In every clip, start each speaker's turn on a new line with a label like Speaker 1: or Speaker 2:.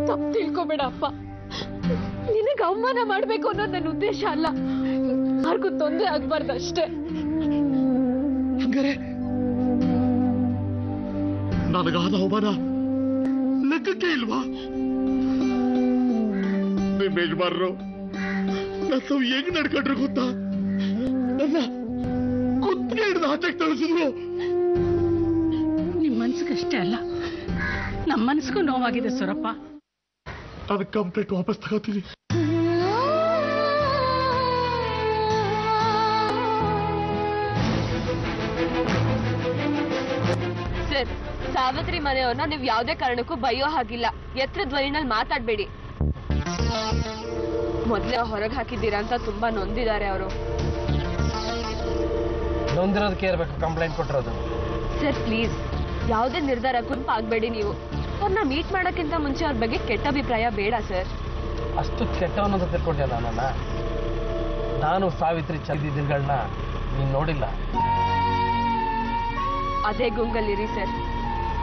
Speaker 1: ತಪ್ಪು ತಿಳ್ಕೊಬೇಡ ಅಪ್ಪ. ನಿನಗೆ ಅವಮಾನ ಮಾಡ್ಬೇಕು ಅನ್ನೋದು ನನ್ನ ಉದ್ದೇಶ ಅಲ್ಲ. ಯಾರಿಗೂ ತೊಂದರೆ ಆಗ್ಬಾರ್ದು ಅಷ್ಟೇ.
Speaker 2: ಹಂಗಾರೆ ನನಗಾದ ಅವಮಾನ ಲೆಕ್ಕಕ್ಕೆ ಇಲ್ವಾ? ನಿಮ್ಮ ಯಜಮಾನರು ನನ್ನ ಹೆಂಗ್ ನಡ್ಕೊಂಡ್ರು ಗೊತ್ತಾ? ನನ್ನ ಕುತ್ತಿಗೆ ಹಿಡಿದು ಆಚೆಗೆ ತಳಿಸಿದ್ರು.
Speaker 3: ನಿಮ್ ಮನ್ಸಿಗಷ್ಟೇ ಅಲ್ಲ, ನಮ್ಮ ಮನಸ್ಸಿಗೂ ನೋವಾಗಿದೆ ಸೂರಪ್ಪ.
Speaker 2: ಅದಕ್ಕೆ ಕಂಪ್ಲೇಂಟ್ ವಾಪಸ್ ತಗೋತೀನಿ.
Speaker 1: ಸರ್, ಸಾವಿತ್ರಿ ಮನೆಯವ್ರನ್ನ ನೀವು ಯಾವುದೇ ಕಾರಣಕ್ಕೂ ಬೈಯೋ ಹಾಗಿಲ್ಲ. ಎತ್ತರ ಧ್ವನಿನಲ್ಲಿ ಮಾತಾಡ್ಬೇಡಿ. ಮೊದ್ಲೇ ಹೊರಗೆ ಹಾಕಿದ್ದೀರಾ ಅಂತ ತುಂಬಾ ನೊಂದಿದ್ದಾರೆ ಅವರು.
Speaker 4: ನೊಂದಿರೋದಕ್ಕೆ ಇರಬೇಕು ಕಂಪ್ಲೇಂಟ್ ಕೊಟ್ಟಿರೋದು.
Speaker 1: ಸರ್ ಪ್ಲೀಸ್, ಯಾವುದೇ ನಿರ್ಧಾರ ಗುಂಪು ಆಗ್ಬೇಡಿ ನೀವು. ಅವ್ರನ್ನ ಮೀಟ್ ಮಾಡೋಕ್ಕಿಂತ ಮುಂಚೆ ಅವ್ರ ಬಗ್ಗೆ ಕೆಟ್ಟ ಅಭಿಪ್ರಾಯ ಬೇಡ ಸರ್.
Speaker 4: ಅಷ್ಟು ಕೆಟ್ಟವನ್ನಂತ ತಿಳ್ಕೊಂಡಿಲ್ಲ ನಾನು ಸಾವಿತ್ರಿ ಚಂದಿದ್ದಿಗಳನ್ನ ನೀನು ನೋಡಿಲ್ಲ.
Speaker 1: ಅದೇ ಗುಂಗಲ್ಲಿರಿ ಸರ್.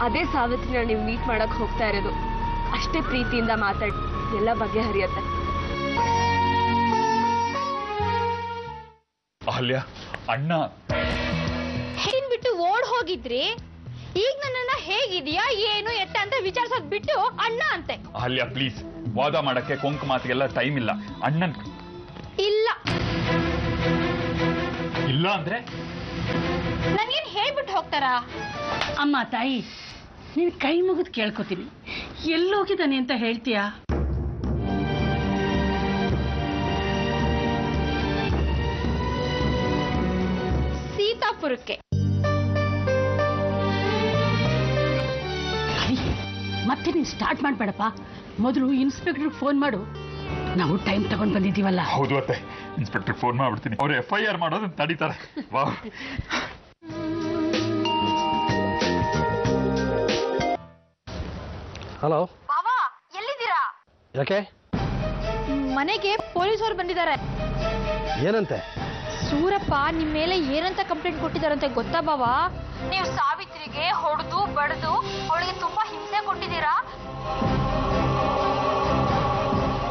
Speaker 1: ಅದೇ ಸಾವಿತ್ರಿನ ನೀವು ಮೀಟ್ ಮಾಡಕ್ ಹೋಗ್ತಾ ಇರೋದು. ಅಷ್ಟೇ ಪ್ರೀತಿಯಿಂದ ಮಾತಾಡಿ, ಎಲ್ಲ ಬಗೆಹರಿಯತ್ತೆ.
Speaker 5: ಅಹಲ್ಯ, ಅಣ್ಣ
Speaker 6: ಬಿಟ್ಟು ಓಡ್ ಹೋಗಿದ್ರಿ. ಈಗ ನನ್ನನ್ನ ಹೇಗಿದೆಯಾ ಏನು ಎತ್ತ ಅಂತ ವಿಚಾರಿಸೋದ್ ಬಿಟ್ಟು ಅಣ್ಣ ಅಂತೆ.
Speaker 5: ಅಹಲ್ಯ ಪ್ಲೀಸ್, ವಾದ ಮಾಡಕ್ಕೆ ಕೊಂಕು ಮಾತಿಗೆಲ್ಲ ಟೈಮ್ ಇಲ್ಲ. ಅಣ್ಣನ್
Speaker 6: ಇಲ್ಲ
Speaker 5: ಇಲ್ಲ ಅಂದ್ರೆ
Speaker 6: ನನ್ಗೇನ್ ಹೇಳ್ಬಿಟ್ಟು ಹೋಗ್ತಾರಾ?
Speaker 3: ಅಮ್ಮ ತಾಯಿ, ನೀನ್ ಕೈ ಮುಗಿದು ಕೇಳ್ಕೊತೀನಿ, ಎಲ್ಲೋಗಿದ್ದಾನೆ ಅಂತ ಹೇಳ್ತೀಯಾ?
Speaker 6: ಸೀತಾಪುರಕ್ಕೆ.
Speaker 3: ಮತ್ತೆ ನೀನ್ ಸ್ಟಾರ್ಟ್ ಮಾಡ್ಬೇಡಪ್ಪ. ಮೊದಲು ಇನ್ಸ್ಪೆಕ್ಟರ್ ಫೋನ್ ಮಾಡು. ನಾವು ಟೈಮ್ ತಗೊಂಡ್ ಬಂದಿದ್ದೀವಲ್ಲ.
Speaker 5: ಹೌದು ಅತ್ತೆ, ಇನ್ಸ್ಪೆಕ್ಟರ್ ಫೋನ್ ಮಾಡ್ಬಿಡ್ತೀನಿ. ಅವ್ರು FIR ಮಾಡೋದನ್ನ ತಡೀತಾರೆ. ವಾ,
Speaker 4: ಹಲೋ
Speaker 6: ಬಾವಾ, ಎಲ್ಲಿದ್ದೀರಾ?
Speaker 4: ಯಾಕೆ?
Speaker 6: ಮನೆಗೆ ಪೊಲೀಸರು ಬಂದಿದ್ದಾರೆ.
Speaker 4: ಏನಂತೆ?
Speaker 6: ಸೂರಪ್ಪ ನಿಮ್ ಮೇಲೆ ಏನಂತ ಕಂಪ್ಲೇಂಟ್ ಕೊಟ್ಟಿದಾರಂತೆ ಗೊತ್ತಾ ಬಾವಾ? ನೀವು ಸಾವಿತ್ರಿಗೆ ಹೊಡೆದು ಬಡ್ದು ಅವಳಿಗೆ ತುಂಬಾ ಹಿಂಸೆ ಕೊಟ್ಟಿದ್ದೀರಾ.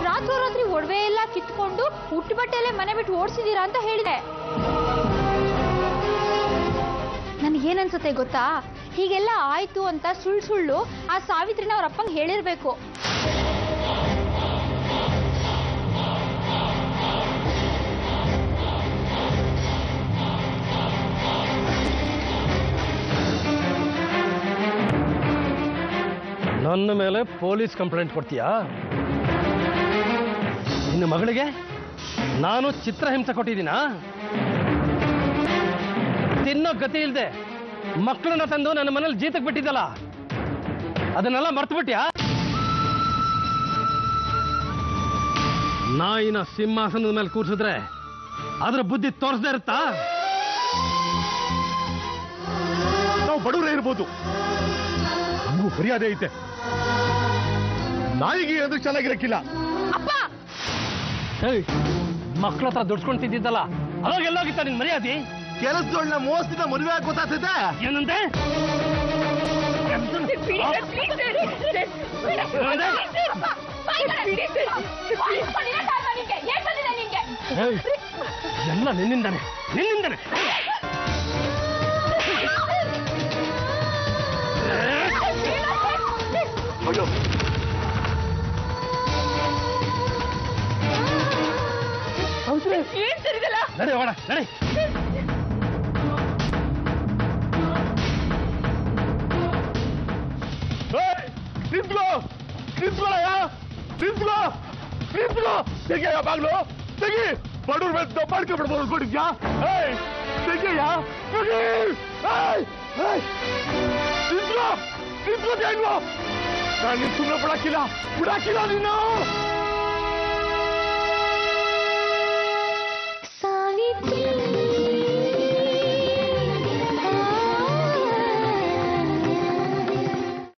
Speaker 6: ರಾತ್ರೋರಾತ್ರಿ ಒಡವೆ ಎಲ್ಲ ಕಿತ್ಕೊಂಡು ಹುಟ್ಟು ಬಟ್ಟೆಯಲ್ಲೇ ಮನೆ ಬಿಟ್ಟು ಓಡಿಸಿದೀರಾ ಅಂತ ಹೇಳಿದೆ. ನನ್ಗೇನನ್ಸುತ್ತೆ ಗೊತ್ತಾ, ಹೀಗೆಲ್ಲ ಆಯ್ತು ಅಂತ ಸುಳ್ಳು ಆ ಸಾವಿತ್ರಿನ ಅವ್ರ ಅಪ್ಪಂಗೆ ಹೇಳಿರ್ಬೇಕು.
Speaker 4: ನನ್ನ ಮೇಲೆ ಪೊಲೀಸ್ ಕಂಪ್ಲೇಂಟ್ ಕೊಡ್ತೀಯಾ? ನಿನ್ನ ಮಗಳಿಗೆ ನಾನು ಚಿತ್ರಹಿಂಸೆ ಕೊಟ್ಟಿದ್ದೀನಾ? ತಿನ್ನೋ ಗತಿ ಇಲ್ಲದೆ ಮಕ್ಕಳನ್ನ ತಂದು ನನ್ನ ಮನೇಲಿ ಜೀತಕ್ಕೆ ಬಿಟ್ಟಿದ್ದಲ್ಲ, ಅದನ್ನೆಲ್ಲ ಮರ್ತು ಬಿಟ್ಯಾ? ನಾಯಿನ ಸಿಂಹಾಸನದ ಮೇಲೆ ಕೂರ್ಸಿದ್ರೆ ಅದ್ರ ಬುದ್ಧಿ ತೋರಿಸದೇ ಇರುತ್ತಾ?
Speaker 2: ನಾವು ಬಡವರೇ ಇರ್ಬೋದು, ನಮಗೂ ಮರ್ಯಾದೆ ಐತೆ. ನಾಯಿಗೆ ಅದು ಚೆನ್ನಾಗಿರಕ್ಕಿಲ್ಲ.
Speaker 4: ಮಕ್ಕಳ ಹತ್ರ ದುಡ್ಸ್ಕೊಂಡು ತಿದ್ದಿದ್ದಲ್ಲ, ಅವಾಗ ಎಲ್ಲೋಗಿತ್ತ ನಿನ್ ಮರ್ಯಾದೆ?
Speaker 2: ಕೆಲಸದೊಳ್ಳೆ ಮೋಸದಿಂದ ಮದುವೆ ಆಗಿ ಗೊತ್ತಾಗ್ತದೆ.
Speaker 4: ಏನಂತೆ? ಎಲ್ಲ ನಿನ್ನಿಂದಾನೆ.
Speaker 2: ಅಯ್ಯೋ,
Speaker 4: ನಡಿ ಹೋಗೋಣ, ನಡಿ.
Speaker 2: ತೆಗಿಯ ಬಾಗ್ಲು, ತೆಗಿ. ಬಡವ್ರ ಮೇಲೆ ದಬ್ಬಾಳಿಕೆ ಬಿಡ್ಬೋದು ಕೊಟ್ಟಿದ್ಯಾ? ತೆಗಿಯ, ನಾನು ಸುಮ್ಮನೆ ಬಿಡಾಕಿಲ್ಲ ನೀನು.